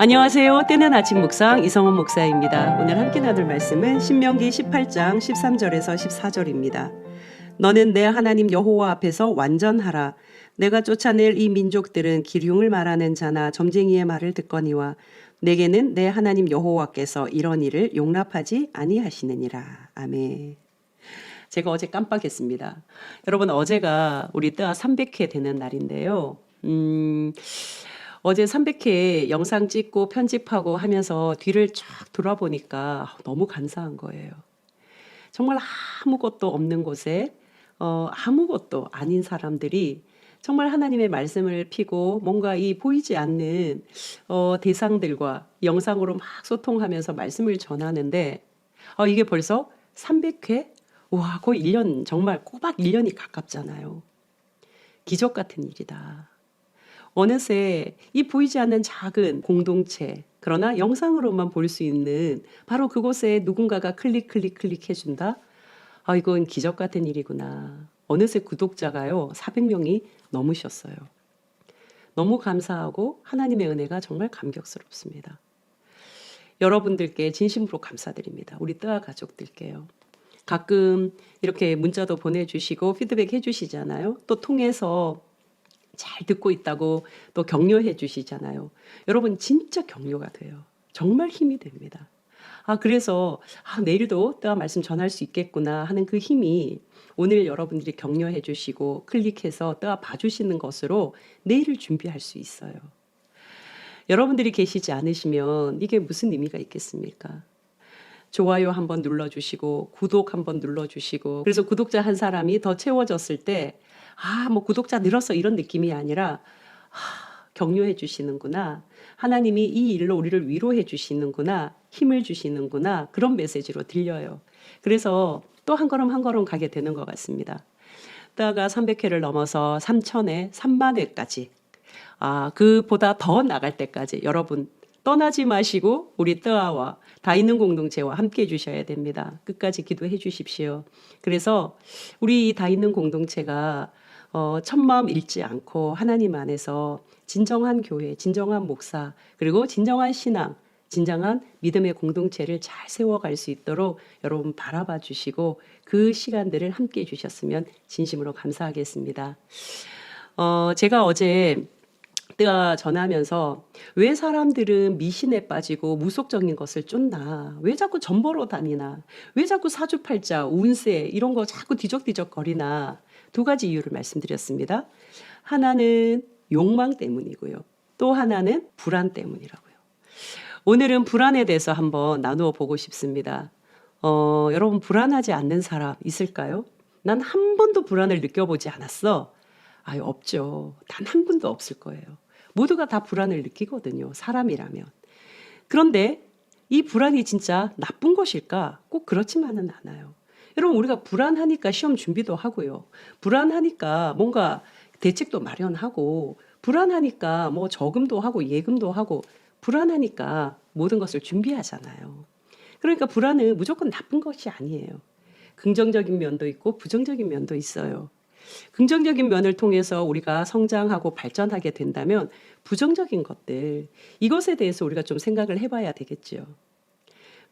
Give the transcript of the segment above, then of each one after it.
안녕하세요. 때는 아침 묵상 이성훈 목사입니다. 오늘 함께 나눌 말씀은 신명기 18장 13절에서 14절입니다. 너는 내 하나님 여호와 앞에서 완전하라. 내가 쫓아낼 이 민족들은 기륭을 말하는 자나 점쟁이의 말을 듣거니와 내게는 내 하나님 여호와께서 이런 일을 용납하지 아니하시느니라. 아멘. 제가 어제 깜빡했습니다. 여러분, 어제가 우리 뜨아 300회 되는 날인데요. 어제 300회 영상 찍고 편집하고 하면서 뒤를 쫙 돌아보니까 너무 감사한 거예요. 정말 아무것도 없는 곳에 아무것도 아닌 사람들이 정말 하나님의 말씀을 피고 뭔가 이 보이지 않는 대상들과 영상으로 막 소통하면서 말씀을 전하는데 이게 벌써 300회? 와, 거의 1년, 정말 꼬박 1년이 가깝잖아요. 기적 같은 일이다. 어느새 이 보이지 않는 작은 공동체, 그러나 영상으로만 볼 수 있는 바로 그곳에 누군가가 클릭해준다? 이건 기적 같은 일이구나. 어느새 구독자가요, 400명이 넘으셨어요. 너무 감사하고 하나님의 은혜가 정말 감격스럽습니다. 여러분들께 진심으로 감사드립니다. 우리 뜨아 가족들께요. 가끔 이렇게 문자도 보내주시고 피드백 해주시잖아요. 또 통해서 잘 듣고 있다고 또 격려해 주시잖아요. 여러분 진짜 격려가 돼요. 정말 힘이 됩니다. 그래서 내일도 뜨아 말씀 전할 수 있겠구나 하는 그 힘이 오늘 여러분들이 격려해 주시고 클릭해서 뜨아 봐주시는 것으로 내일을 준비할 수 있어요. 여러분들이 계시지 않으시면 이게 무슨 의미가 있겠습니까? 좋아요 한번 눌러주시고 구독 한번 눌러주시고, 그래서 구독자 한 사람이 더 채워졌을 때 뭐 구독자 늘었어 이런 느낌이 아니라 격려해 주시는구나, 하나님이 이 일로 우리를 위로해 주시는구나, 힘을 주시는구나, 그런 메시지로 들려요. 그래서 또 한 걸음 한 걸음 가게 되는 것 같습니다. 뜨아가 300회를 넘어서 3,000회, 30,000회까지 그보다 더 나갈 때까지 여러분 떠나지 마시고 우리 뜨아와 다 있는 공동체와 함께 해주셔야 됩니다. 끝까지 기도해 주십시오. 그래서 우리 다 있는 공동체가 첫마음 잃지 않고 하나님 안에서 진정한 교회, 진정한 목사, 그리고 진정한 신앙, 진정한 믿음의 공동체를 잘 세워갈 수 있도록 여러분 바라봐 주시고 그 시간들을 함께 해주셨으면 진심으로 감사하겠습니다. 제가 어제 뜨아 전하면서 왜 사람들은 미신에 빠지고 무속적인 것을 쫓나, 왜 자꾸 점 보러 다니나, 왜 자꾸 사주팔자, 운세 이런 거 자꾸 뒤적뒤적거리나, 두 가지 이유를 말씀드렸습니다. 하나는 욕망 때문이고요. 또 하나는 불안 때문이라고요. 오늘은 불안에 대해서 한번 나누어 보고 싶습니다. 여러분 불안하지 않는 사람 있을까요? 난 한 번도 불안을 느껴보지 않았어. 없죠. 단 한 분도 없을 거예요. 모두가 다 불안을 느끼거든요. 사람이라면. 그런데 이 불안이 진짜 나쁜 것일까? 꼭 그렇지만은 않아요. 여러분 우리가 불안하니까 시험 준비도 하고요. 불안하니까 뭔가 대책도 마련하고, 불안하니까 뭐 저금도 하고 예금도 하고, 불안하니까 모든 것을 준비하잖아요. 그러니까 불안은 무조건 나쁜 것이 아니에요. 긍정적인 면도 있고 부정적인 면도 있어요. 긍정적인 면을 통해서 우리가 성장하고 발전하게 된다면 부정적인 것들, 이것에 대해서 우리가 좀 생각을 해봐야 되겠죠.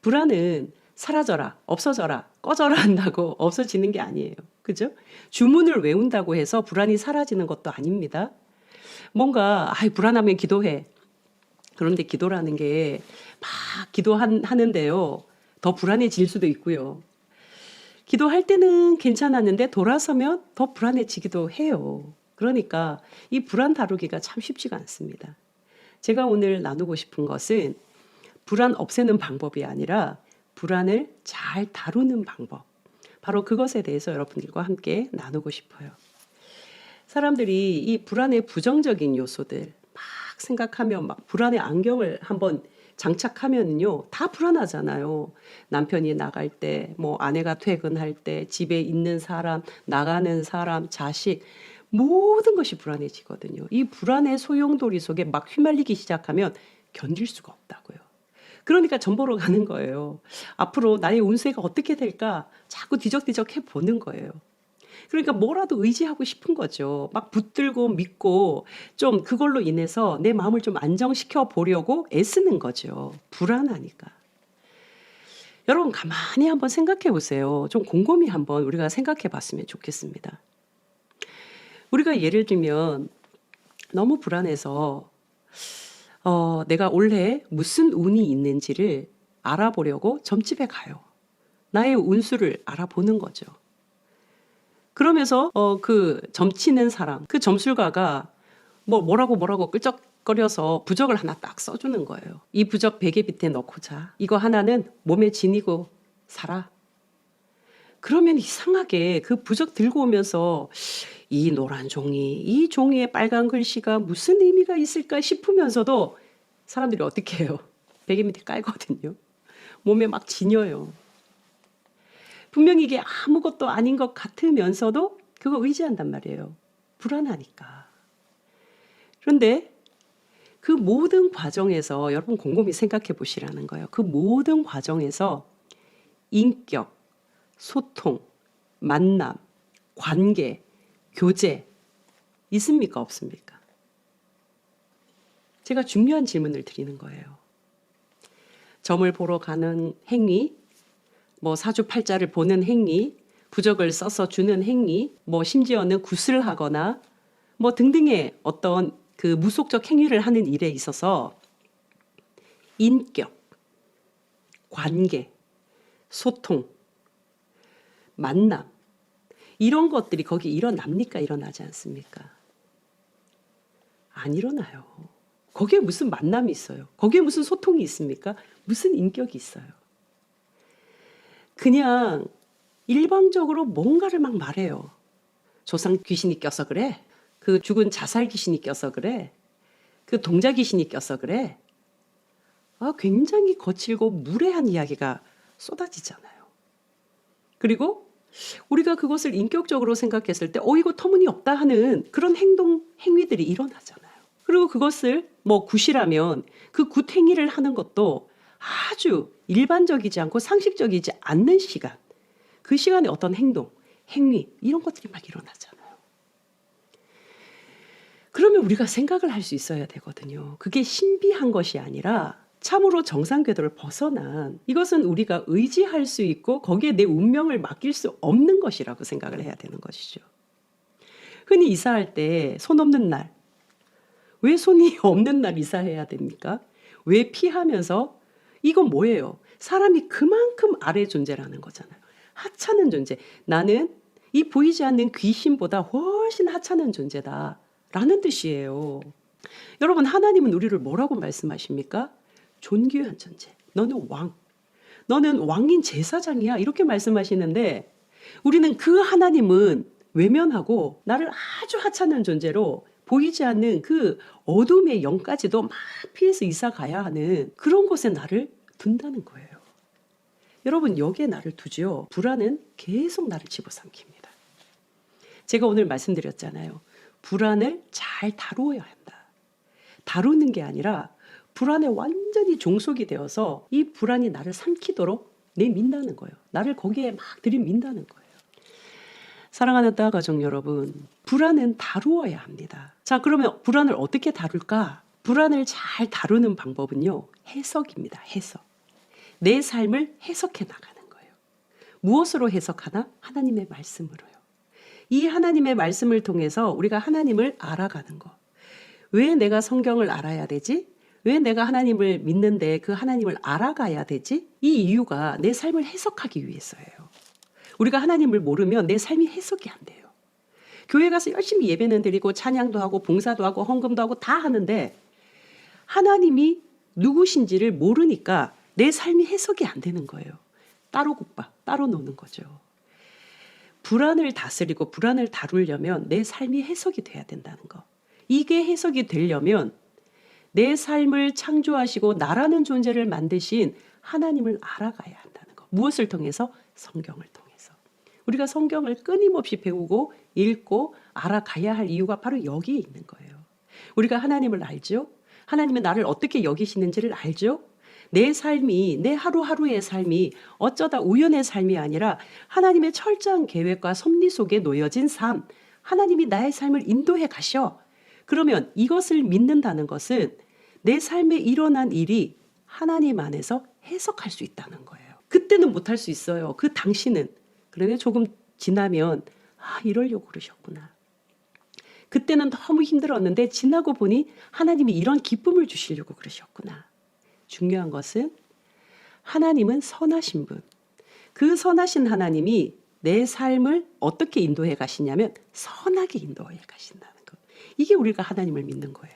불안은 사라져라, 없어져라, 꺼져라 한다고 없어지는 게 아니에요. 그죠? 주문을 외운다고 해서 불안이 사라지는 것도 아닙니다. 뭔가 불안하면 기도해. 그런데 기도라는 게 막 기도하는데요, 더 불안해질 수도 있고요. 기도할 때는 괜찮았는데 돌아서면 더 불안해지기도 해요. 그러니까 이 불안 다루기가 참 쉽지가 않습니다. 제가 오늘 나누고 싶은 것은 불안 없애는 방법이 아니라 불안을 잘 다루는 방법, 바로 그것에 대해서 여러분들과 함께 나누고 싶어요. 사람들이 이 불안의 부정적인 요소들 막 생각하면 막 불안의 안경을 한번 장착하면요 다 불안하잖아요. 남편이 나갈 때, 뭐 아내가 퇴근할 때, 집에 있는 사람, 나가는 사람, 자식, 모든 것이 불안해지거든요. 이 불안의 소용돌이 속에 막 휘말리기 시작하면 견딜 수가 없다고요. 그러니까 점 보러 가는 거예요. 앞으로 나의 운세가 어떻게 될까 자꾸 뒤적뒤적 해보는 거예요. 그러니까 뭐라도 의지하고 싶은 거죠. 막 붙들고 믿고 좀 그걸로 인해서 내 마음을 좀 안정시켜 보려고 애쓰는 거죠. 불안하니까. 여러분 가만히 한번 생각해 보세요. 좀 곰곰이 한번 우리가 생각해 봤으면 좋겠습니다. 우리가 예를 들면 너무 불안해서 내가 올해 무슨 운이 있는지를 알아보려고 점집에 가요. 나의 운수를 알아보는 거죠. 그러면서 그 점치는 사람, 그 점술가가 뭐라고 끌적거려서 부적을 하나 딱 써주는 거예요. 이 부적 베개 밑에 넣고 자. 이거 하나는 몸에 지니고 살아. 그러면 이상하게 그 부적 들고 오면서 이 노란 종이, 이 종이에 빨간 글씨가 무슨 의미가 있을까 싶으면서도 사람들이 어떻게 해요? 베개 밑에 깔거든요. 몸에 막 지녀요. 분명히 이게 아무것도 아닌 것 같으면서도 그거 의지한단 말이에요. 불안하니까. 그런데 그 모든 과정에서 여러분 곰곰이 생각해 보시라는 거예요. 그 모든 과정에서 인격, 소통, 만남, 관계, 교제 있습니까? 없습니까? 제가 중요한 질문을 드리는 거예요. 점을 보러 가는 행위, 사주팔자를 보는 행위, 부적을 써서 주는 행위, 심지어는 굿을 하거나 등등의 어떤 그 무속적 행위를 하는 일에 있어서 인격, 관계, 소통, 만남 이런 것들이 거기 일어납니까? 일어나지 않습니까? 안 일어나요. 거기에 무슨 만남이 있어요? 거기에 무슨 소통이 있습니까? 무슨 인격이 있어요? 그냥 일방적으로 뭔가를 막 말해요. 조상 귀신이 껴서 그래. 그 죽은 자살 귀신이 껴서 그래. 그 동자 귀신이 껴서 그래. 굉장히 거칠고 무례한 이야기가 쏟아지잖아요. 그리고 우리가 그것을 인격적으로 생각했을 때 이거 터무니없다 하는 그런 행위들이 일어나잖아요. 그리고 그것을 굿이라면 그 굿 행위를 하는 것도 아주 일반적이지 않고 상식적이지 않는 시간, 그 시간에 어떤 행동, 행위 이런 것들이 막 일어나잖아요. 그러면 우리가 생각을 할 수 있어야 되거든요. 그게 신비한 것이 아니라 참으로 정상궤도를 벗어난, 이것은 우리가 의지할 수 있고 거기에 내 운명을 맡길 수 없는 것이라고 생각을 해야 되는 것이죠. 흔히 이사할 때 손 없는 날, 왜 손이 없는 날 이사해야 됩니까? 왜 피하면서? 이건 뭐예요? 사람이 그만큼 아래 존재라는 거잖아요. 하찮은 존재. 나는 이 보이지 않는 귀신보다 훨씬 하찮은 존재다 라는 뜻이에요. 여러분, 하나님은 우리를 뭐라고 말씀하십니까? 존귀한 존재. 너는 왕. 너는 왕인 제사장이야. 이렇게 말씀하시는데 우리는 그 하나님은 외면하고 나를 아주 하찮은 존재로 보이지 않는 그 어둠의 영까지도 막 피해서 이사 가야 하는 그런 곳에 나를 둔다는 거예요. 여러분, 여기에 나를 두지요. 불안은 계속 나를 집어삼킵니다. 제가 오늘 말씀드렸잖아요. 불안을 잘 다루어야 한다. 다루는 게 아니라 불안에 완전히 종속이 되어서 이 불안이 나를 삼키도록 내민다는 거예요. 나를 거기에 막 들이민다는 거예요. 사랑하는 따 가족 여러분, 불안은 다루어야 합니다. 자, 그러면 불안을 어떻게 다룰까? 불안을 잘 다루는 방법은요, 해석입니다. 해석. 내 삶을 해석해 나가는 거예요. 무엇으로 해석하나? 하나님의 말씀으로요. 이 하나님의 말씀을 통해서 우리가 하나님을 알아가는 거. 왜 내가 성경을 알아야 되지? 왜 내가 하나님을 믿는데 그 하나님을 알아가야 되지? 이 이유가 내 삶을 해석하기 위해서예요. 우리가 하나님을 모르면 내 삶이 해석이 안 돼요. 교회 가서 열심히 예배는 드리고 찬양도 하고 봉사도 하고 헌금도 하고 다 하는데 하나님이 누구신지를 모르니까 내 삶이 해석이 안 되는 거예요. 따로 국밥, 따로 노는 거죠. 불안을 다스리고 불안을 다루려면 내 삶이 해석이 돼야 된다는 거. 이게 해석이 되려면 내 삶을 창조하시고 나라는 존재를 만드신 하나님을 알아가야 한다는 거. 무엇을 통해서? 성경을 통해서. 우리가 성경을 끊임없이 배우고 읽고 알아가야 할 이유가 바로 여기에 있는 거예요. 우리가 하나님을 알죠? 하나님은 나를 어떻게 여기시는지를 알죠? 내 삶이, 내 하루하루의 삶이 어쩌다 우연의 삶이 아니라 하나님의 철저한 계획과 섭리 속에 놓여진 삶, 하나님이 나의 삶을 인도해 가셔. 그러면 이것을 믿는다는 것은 내 삶에 일어난 일이 하나님 안에서 해석할 수 있다는 거예요. 그때는 못할 수 있어요. 그 당시는. 그런데 조금 지나면 이러려고 그러셨구나. 그때는 너무 힘들었는데 지나고 보니 하나님이 이런 기쁨을 주시려고 그러셨구나. 중요한 것은 하나님은 선하신 분. 그 선하신 하나님이 내 삶을 어떻게 인도해 가시냐면 선하게 인도해 가신다는 것. 이게 우리가 하나님을 믿는 거예요.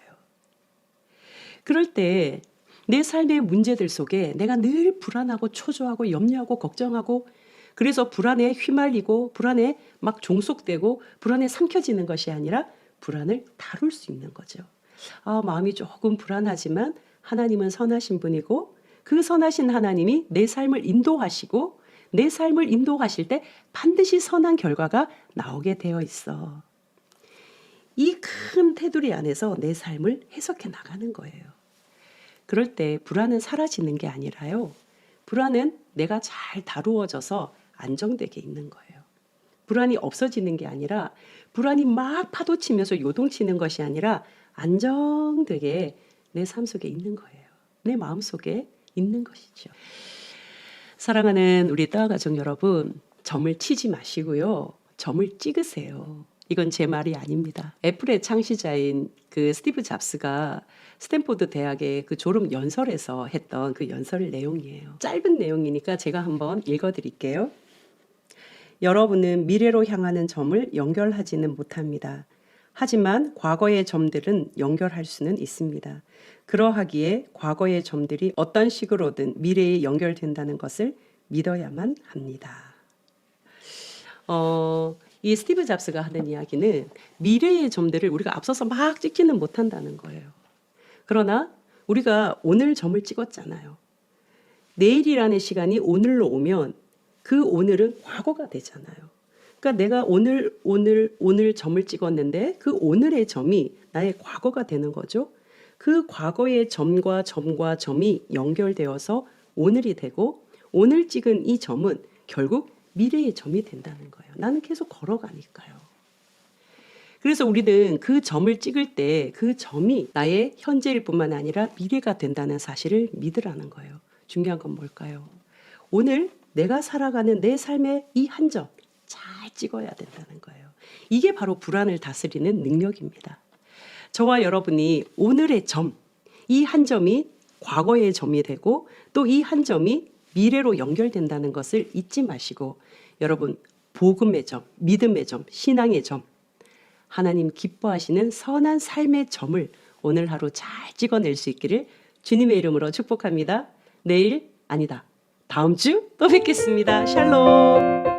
그럴 때 내 삶의 문제들 속에 내가 늘 불안하고 초조하고 염려하고 걱정하고 그래서 불안에 휘말리고 불안에 막 종속되고 불안에 삼켜지는 것이 아니라 불안을 다룰 수 있는 거죠. 마음이 조금 불안하지만 하나님은 선하신 분이고 그 선하신 하나님이 내 삶을 인도하시고 내 삶을 인도하실 때 반드시 선한 결과가 나오게 되어 있어. 이 큰 테두리 안에서 내 삶을 해석해 나가는 거예요. 그럴 때 불안은 사라지는 게 아니라요. 불안은 내가 잘 다루어져서 안정되게 있는 거예요. 불안이 없어지는 게 아니라 불안이 막 파도치면서 요동치는 것이 아니라 안정되게 내 삶 속에 있는 거예요. 내 마음 속에 있는 것이죠. 사랑하는 우리 따와 가족 여러분, 점을 치지 마시고요. 점을 찍으세요. 이건 제 말이 아닙니다. 애플의 창시자인 그 스티브 잡스가 스탠포드 대학의 그 졸업 연설에서 했던 그 연설 내용이에요. 짧은 내용이니까 제가 한번 읽어드릴게요. 여러분은 미래로 향하는 점을 연결하지는 못합니다. 하지만 과거의 점들은 연결할 수는 있습니다. 그러하기에 과거의 점들이 어떤 식으로든 미래에 연결된다는 것을 믿어야만 합니다. 이 스티브 잡스가 하는 이야기는 미래의 점들을 우리가 앞서서 막 찍지는 못한다는 거예요. 그러나 우리가 오늘 점을 찍었잖아요. 내일이라는 시간이 오늘로 오면 그 오늘은 과거가 되잖아요. 그러니까 내가 오늘 점을 찍었는데 그 오늘의 점이 나의 과거가 되는 거죠. 그 과거의 점과 점이 연결되어서 오늘이 되고 오늘 찍은 이 점은 결국 미래의 점이 된다는 거예요. 나는 계속 걸어가니까요. 그래서 우리는 그 점을 찍을 때 그 점이 나의 현재일 뿐만 아니라 미래가 된다는 사실을 믿으라는 거예요. 중요한 건 뭘까요? 오늘 내가 살아가는 내 삶의 이 한 점 잘 찍어야 된다는 거예요. 이게 바로 불안을 다스리는 능력입니다. 저와 여러분이 오늘의 점, 이 한 점이 과거의 점이 되고 또 이 한 점이 미래로 연결된다는 것을 잊지 마시고 여러분 복음의 점, 믿음의 점, 신앙의 점, 하나님 기뻐하시는 선한 삶의 점을 오늘 하루 잘 찍어낼 수 있기를 주님의 이름으로 축복합니다. 내일 아니다. 다음 주 또 뵙겠습니다. 샬롬.